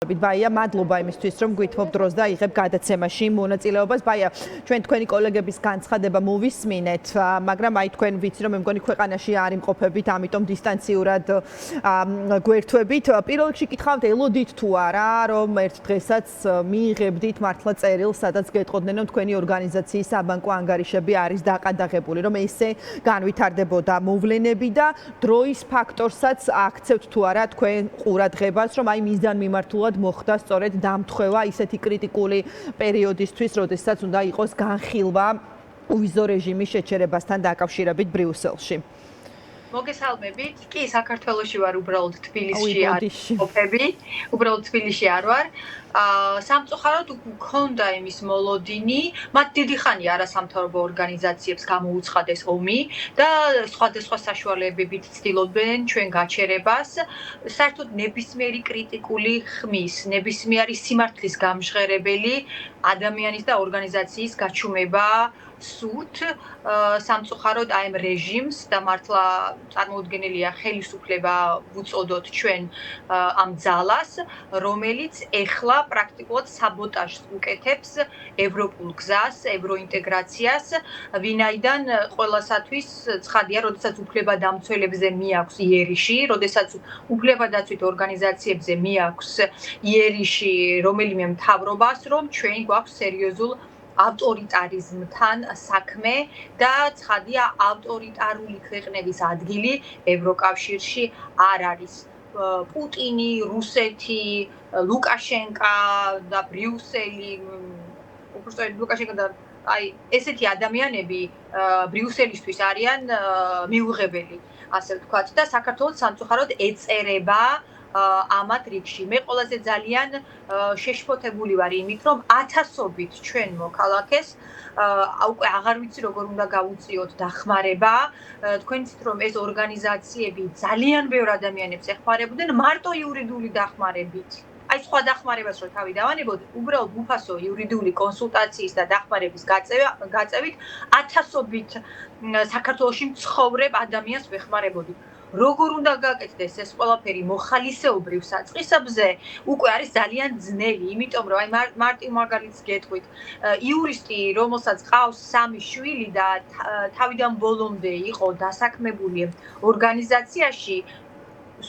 Baia, madloba imისთვის რომ გვითხოვთ დროს და იღებ გადაცემაში მონაწილეობას. Baia, ჩვენ თქვენი კოლეგების განცხადება მოვისმინეთ, მაგრამ აი თქვენ ვიცი რომ მე მგონი ქვეყანაში არ იმყოფებით, ამიტომ დისტანციურად გვერთვებით. პირველ რიგში კითხავთ, ელოდით თუ არა, რომ ერთ დღესაც მიიღებდით მართლა წერილს, სადაც გეტყოდნენ რომ თქვენი ორგანიზაციის საბანკო ანგარიშები არის დაყადაღებული, რომ ესე განვითარდებოდა მოვლენები და დროის ფაქტორსაც აქცევთ თუ არა თქვენ ყურადღებას, რომ აი მიზან მიმართულად მოხდა სწორედ დამთხევა ისეთი კრიტიკული პერიოდისთვის, როდესაც უნდა იყოს განხილვა უვიზო რეჟიმის შეჩერებასთან დაკავშირებით ბრიუსელში. მოგესალმებით. კი, საქართველოში ვარ, უბრალოდ თბილისში არ ყოფები, უბრალოდ თბილისში არ ვარ. სამწუხაროდ გქონდა იმის მოლოდინი, მათ დიდი ხანია არასამთავრობო ორგანიზაციებს გამოუცხადეს ომი და სხვადასხვა საშუალებებით ცდილობენ ჩვენ გაჩერებას. საერთოდ ნებისმიერი კრიტიკული ხმის, ნებისმიერი სიმართლის გამჟღერებელი ადამიანის და ორგანიზაციის გაჩუმება სურთ სამწუხაროდ აი ამ რეჟიმს და მართლა წარმოუდგენელია ხელისუფლება ვუწოდოთ ჩვენ ამ ძალას, რომელიც ეხლა პრაქტიკულად საბოტაჟს უკეთებს ევროპულ გზას, ევროინტეგრაციას, ვინაიდან ყველასათვის ცხადია, როდესაც უფლებადამცველებზე მიაქვს იერიში, როდესაც უფლებადაცვით ორგანიზაციებზე მიაქვს იერიში რომელიმე მთავრობას, რომ ჩვენ გვაქვს სერიოზულ ავტორიტარიზმთან საქმე და ცხადია ავტორიტარული ქვეყნების ადგილი ევროკავშირში არ არის. პუტინი, რუსეთი, ლუკაშენკა და ბრიუსელი, უბრალოდ ლუკაშენკა და აი ესეთი ადამიანები ბრიუსელისთვის არიან მიუღებელი, ასე ვთქვათ და საქართველოს სამწუხაროდ ეწერება ამათ რიგში. მე ყველაზე ძალიან შეშფოთებული ვარ იმით, რომ ათასობით ჩვენ მოქალაქეს უკვე აღარ ვიცი როგორ უნდა გავუწიოთ დახმარება. თქვენ იცით რომ ეს ორგანიზაციები ძალიან ბევრ ადამიანებს ეხმარებოდნენ მარტო იურიდიული დახმარებით. აი სხვა დახმარებას რო თავი დავანებოთ, უბრალოდ უფასო იურიდიული კონსულტაციის და დახმარების გაწევით ათასობით საქართველოში მცხოვრებ ადამიანს ვეხმარებოდით. როგორ უნდა გაკეთდეს ეს ყველაფერი მოხალისეობრივ საწყისებზე, უკვე არის ძალიან ძნელი, იმიტომ რომ აი მარტივ მაგალითს გეტყვით. იურისტი, რომელსაც ყავს 3 შვილი და თავიდან ბოლომდე იყო დასაქმებული ორგანიზაციაში,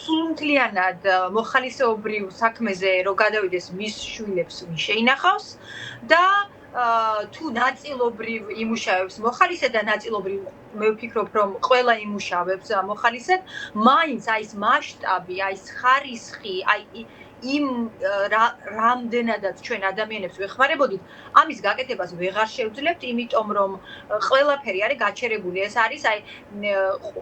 სრულმთლიანად მოხალისეობრივ საქმეზე რო გადავიდეს მის შვილებს მის შეინახავს და თუ ნაწილობრივ იმუშავებს მოხალისედ და ნაწილობრივ მე ვფიქრობ რომ ყველა იმუშავებს მოხალისედ, მაინც აი ეს მასშტაბი, აი ეს ხარისხი, აი იმ რამდენადაც ჩვენ ადამიანებს ვეხმარებოდით, ამის გაკეთებას ვეღარ შევძლებთ, იმიტომ რომ ყველაფერი არის გაჩერებული. ეს არის აი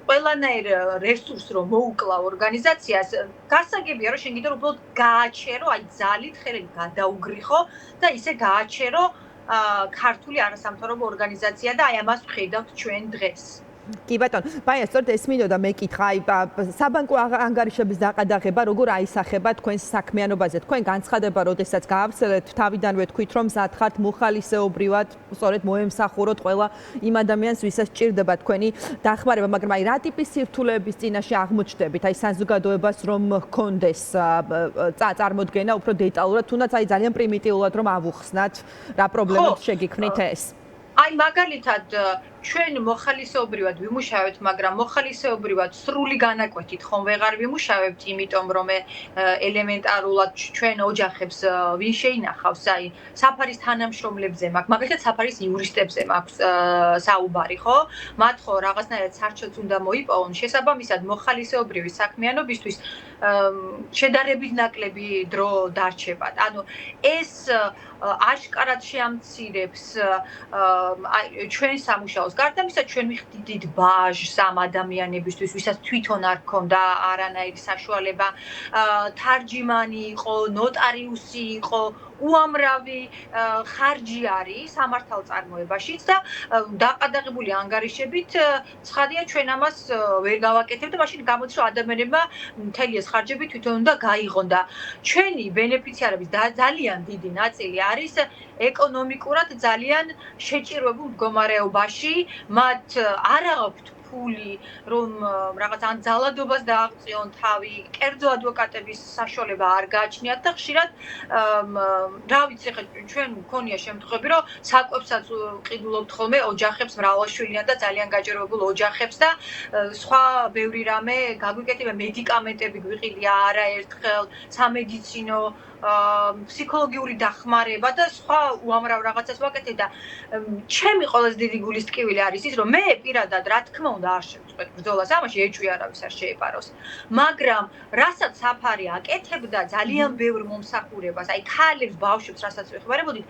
ყველანაირ რესურსს რომ მოუკლა ორგანიზაციას, გასაგებია რომ შენ კიდევ უბრალოდ გააჩერო, აი ძალით ხელით გადაუგრიხო და ისე გააჩერო ქართული არასამთავრობო ორგანიზაცია და აი ამას ვხედავთ ჩვენ დღეს. კი ბატონო, ბაია, სწორედ ეს მინდოდა მე კითხა, აი საბანკო ანგარიშების დაყადაღება როგორ აისახება თქვენს საქმიანობაზე. თქვენ განცხადება, როდესაც გაავრცელეთ, თავიდანვე თქვით, რომ მზად ხართ მოხალისეობრივად, სწორედ მოემსახუროთ ყველა იმ ადამიანს, ვისაც სჭირდება თქვენი დახმარება, მაგრამ აი რა ტიპის სირთულეების წინაშე აღმოჩნდებით, აი საზოგადოებას რომ ჰქონდეს წარმოდგენა უფრო დეტალურად, თუნდაც აი ძალიან პრიმიტიულად რომ ავუხსნათ, რა პრობლემებს შეგიქმნით ეს? აი მაგალითად ჩვენ მოხალისეობრივად ვიმუშავებთ, მაგრამ მოხალისეობრივად სრული განაკვეთით ხომ ვეღარ ვიმუშავებთ, იმიტომ რომ ელემენტარულად ჩვენ ოჯახებს ვინ შეინახავს, აი საფარის თანამშრომლებზე მაქვს, მაგალითად საფარის იურისტებზე მაქვს საუბარი, ხო? მათ ხო რაღაცნაირად სარჩელს უნდა მოიპოვონ, შესაბამისად მოხალისეობრივი საქმიანობისთვის შედარებით ნაკლები დრო დარჩებათ. ანუ ეს აშკარად შეამცირებს ჩვენ სამუშაოს. გარდა ამისა, ჩვენ ვიხდით ბაჟს ამ ადამიანებისთვის, ვისაც თვითონ არ ჰქონდა არანაირი საშუალება, თარჯიმანი იყო, ნოტარიუსი იყო, უამრავი ხარჯი არის სამართალწარმოებაშიც და დაყადაღებული ანგარიშებით ცხადია ჩვენ ამას ვერ გავაკეთებთ და მაშინ გამოდის რომ ადამიანებმა მთელი ეს ხარჯები თვითონ უნდა გაიღონ და ჩვენი ბენეფიციარების ძალიან დიდი ნაწილი არის ეკონომიკურად ძალიან შეჭირვებულ მდგომარეობაში, მათ არ აქვთ ფული, რომ რაღაც ან ძალადობას დააღწიონ თავი, კერძო ადვოკატების საშუალება არ გააჩნიათ და ხშირად რა ვიცი, ხა ჩვენ მქონია შემთხვევები, რომ საკვებსაც ყიდულობთ ხოლმე ოჯახებს, მრავალშვილიან და ძალიან გაჭირვებულ ოჯახებს და სხვა ბევრი რამე გაგვიკეთება, მედიკამენტები გვიყიდია არაერთხელ, სამედიცინო ფსიქოლოგიური დახმარება და სხვა უამრავ რაღაცას ვაკეთებ და ჩემი ყველაზე დიდი გულის ტკივილი არის ის, რომ მე პირადად რა თქმა უნდა არ შევწყვეტ ბრძოლას, ამაში ეჭვი არავის არ შეეპაროს. მაგრამ რასაც საფარი აკეთებდა ძალიან ბევრ მომსახურებას, აი ქალებს, ბავშვებს, რასაც ვეხმარებოდით,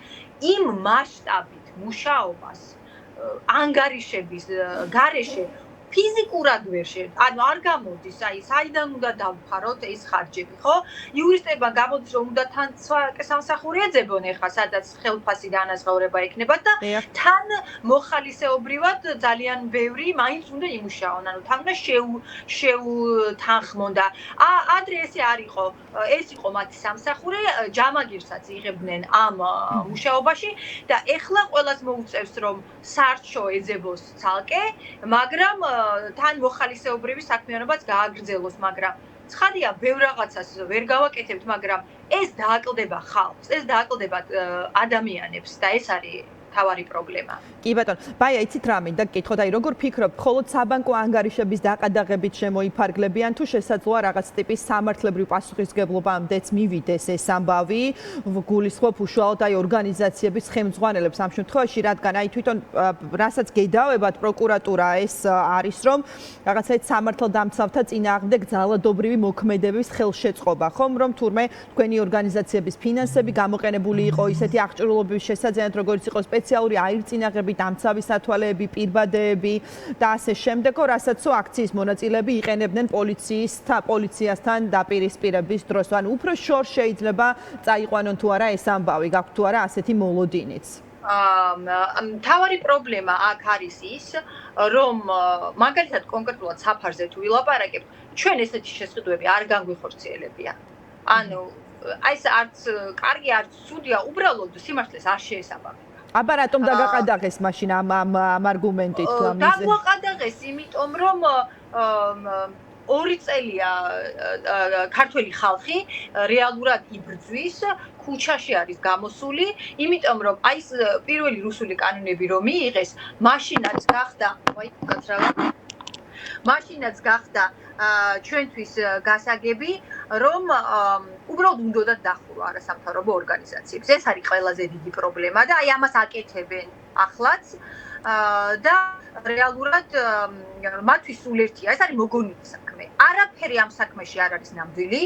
იმ მასშტაბით მუშაობას ანგარიშების გარეშე ფიზიკურად ვერ ანუ არ გამოდის, აი საიდან უნდა დავფაროთ ეს ხარჯები, ხო? იურისტებმა გამოდის, რომ უნდა თან სხვა სამსახური ეძებონ ახლა, სადაც ხელფასი დანაზღაურება ექნებათ და თან მოხალისეობრივად ძალიან ბევრი მაინც უნდა იმუშაონ, ანუ თან უნდა შეუთანხმონ და ადრე ესე არ იყო, ეს იყო მათი სამსახური, ჯამაგირსაც იღებდნენ ამ მუშაობაში და ეხლა ყველას მოუწევს, რომ სარჩო ეძებოს ცალკე, მაგრამ თან მოხალისეობრივი საქმიანობაც გააგრძელოს, მაგრამ ცხადია, ბევრ რაღაცას ვერ გავაკეთებთ, მაგრამ ეს დააკლდება ხალხს, ეს დააკლდება ადამიანებს და ეს არის თავარი პრობლემა. კი ბატონო, ბაია, იცით რა მინდა გკითხოთ, აი როგორ ფიქრობ, მხოლოდ საბანკო ანგარიშების დაყადაღებით შემოიფარგლებიან თუ შესაძლოა რაღაც ტიპის სამართლებრივ პასუხისმგებლობამდეც მივიდეს ეს ამბავი, გულისხმობ უშუალოდ აი ორგანიზაციების ხელმძღვანელებს ამ შემთხვევაში, რადგან აი თვითონ რასაც გედავებათ პროკურატურა ეს არის, რომ რაღაცაით სამართალდამცავთა წინააღმდეგ ძალადობრივი მოქმედების ხელშეწყობა, ხომ, რომ თურმე თქვენი ორგანიზაციების ფინანსები გამოყენებული იყო ისეთი აღჭურვილობის შესაძლებლად, როგორც იყო სპეციალური აირწინაღები, დამცავი სათვალეები, პირბადეები და ასე შემდეგო, რასაც აქციის მონაწილეები იყენებდნენ პოლიციასთან დაპირისპირების დროს. ანუ უფრო შორს შეიძლება წაიყვანონ თუ არა ეს ამბავი, გაქვთ თუ არა ასეთი მოლოდინიც. თავარი პრობლემა აქ არის ის, რომ მაგალითად კონკრეტულად საფარზე თუ ვილაპარაკებთ, ჩვენ ესეთი შესყიდვები არ განგვიხორციელებია. ანუ აი ეს არც კარგი, არც ცუდია, უბრალოდ სიმართლეს არ შეესაბამება. აბა რატომ დაგაყადაღეს მაშინ ამ არგუმენტით თუ ამ მიზეზით? დაგაყადაღეს, იმიტომ რომ 2 წელია ქართველი ხალხი რეალურად იბრძვის, ქუჩაში არის გამოსული, იმიტომ რომ აი ეს პირველი რუსული კანონები რომ მიიღეს, მაშინაც გახდა ჩვენთვის გასაგები, რომ უბრალოდ უნდათ დახურო არასამთავრობო ორგანიზაციებს. ეს არის ყველაზე დიდი პრობლემა და აი ამას აკეთებენ ახლაც და რეალურად მათთვის სულ ერთია, ეს არის მოგონილი საქმე. არაფერი ამ საქმეში არ არის ნამდვილი.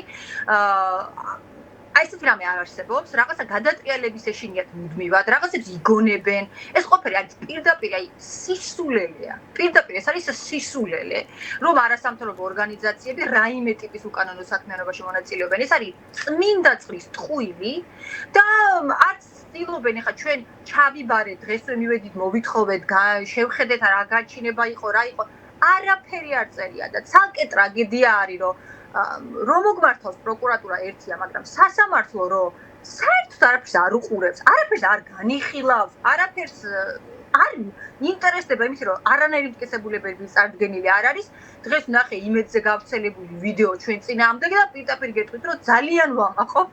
აი ესეთი რამე არ არსებობს, რაღაცა გადატრიალების ეშინიათ მუდმივად, რაღაცებს იგონებენ. ეს ყოფილი არის პირდაპირ აი სისულელეა. პირდაპირ ეს არის სისულელე, რომ არასამთავრობო ორგანიზაციები რაიმე ტიპის უკანონო საქმიანობაში მონაწილეობენ. ეს არის წმინდა წყლის ტყუილი და არც ცდილობენ ახლა ჩვენ ჩავიბარეთ, დღესვე მივედით, მოვითხოვეთ, შევხედეთ რა გაჩინება იყო, რა იყო. არაფერი არ წერია და ცალკე ტრაგედია არის, რომ მოგმართავს პროკურატურა ერთია, მაგრამ სასამართლო რომ საერთოდ არაფერს არ უყურებს, არაფერს არ განიხილავს, არაფერს არ ინტერესდება იმით, რომ არანაირი მტკიცებულებები წარდგენილი არ არის. დღეს ვნახე იმედზე გავრცელებული ვიდეო ჩვენ წინააღმდეგ და პირდაპირ გეტყვით, რომ ძალიან ვამაყობ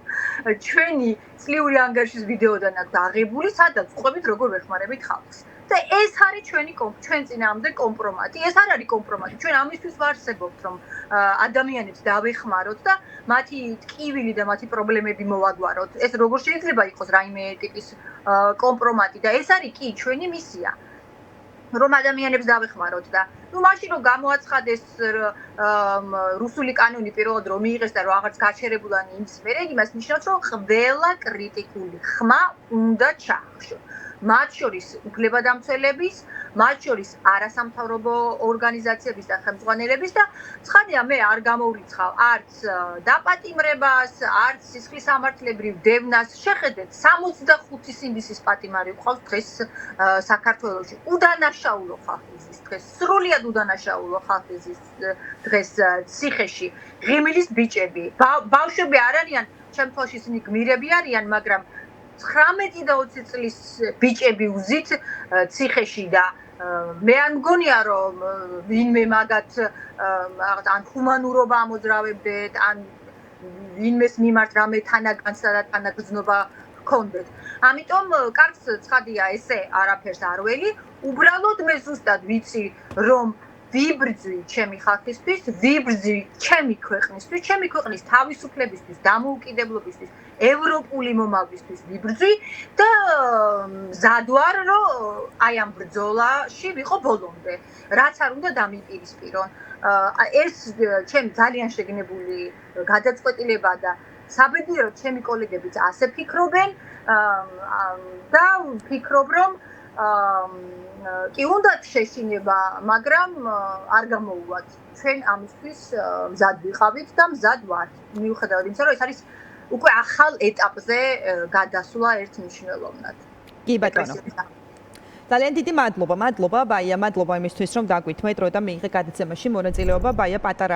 ჩვენი წლიური ანგარიშის ვიდეოდან აქ დაღებული, სადაც ვყვებით როგორ ვეხმარებით ხალხს. და ეს არის ჩვენ წინააღმდეგ კომპრომატი. ეს არ არის კომპრომატი. ჩვენ ამისთვის ვარსებობთ, რომ ადამიანებს დავეხმაროთ და მათი ტკივილი და მათი პრობლემები მოვაგვაროთ. ეს როგორ შეიძლება იყოს რაიმე ტიპის კომპრომატი და ეს არის კი ჩვენი მისია. რომ ადამიანებს დავეხმაროთ და მაშინ რომ გამოაცხადეს რუსული კანონი პირველად რომ მიიღეს და რომ აღარც გაჩერებულანი იმის მერე, იმას ნიშნავს, რომ ყველა კრიტიკული ხმა უნდა ჩაახშო. მათ შორის უფლებადამცველების, მათ შორის არასამთავრობო ორგანიზაციების და ხელმძღვანელების და ცხადია მე არ გამოვრიცხავ არც დაპატიმრებას, არც სისხლის სამართლებრივ დევნას. შეხედეთ, 65 სინდისის პატიმარი ყავს დღეს საქართველოში. უდანაშაულო ხალხი ზის დღეს, სრულიად უდანაშაულო ხალხი ზის დღეს ციხეში. ღიმილის ბიჭები, ბავშვები არ არიან, შემთხვევაში ისინი გმირები არიან, მაგრამ 19 და 20 წლის ბიჭები უზით ციხეში და მე არ მგონია რომ ვინმე მაგათ ან ჰუმანურობა ამოძრავებდეთ ან ვინმეს მიმართ რამე თანაგანცდა და თანაგრძნობა გქონდეთ. ამიტომ კარგს ცხადია ესე არაფერს არ ველი, უბრალოდ მე ზუსტად ვიცი რომ ვიბრძვი ჩემი ხალხისთვის, ვიბრძვი ჩემი ქვეყნისთვის, ჩემი ქვეყნის თავისუფლებისთვის, დამოუკიდებლობისთვის, ევროპული მომავლისთვის ვიბრძვი და მზად ვარ, რომ აი ამ ბრძოლაში ვიყო ბოლომდე. რაც არ უნდა დამიპირისპირონ. ეს ჩემი ძალიან შეგნებული გადაწყვეტილება და საბედიეროდ ჩემი კოლეგებიც ასე ფიქრობენ და ვფიქრობ, რომ კი უნდათ შეშინება, მაგრამ არ გამოუვათ. ჩვენ ამისთვის მზად ვიყავით და მზად ვართ. მიუხედავად იმისა, რომ ეს არის უკვე ახალ ეტაპზე გადასვლა ერთმნიშვნელოვნად. კი ბატონო. ძალიან დიდი მადლობა, ბაია, მადლობა იმისთვის, რომ დაგვითმეთ, რომ და მიიღე გადაცემაში მონაწილეობა, ბაია პატარა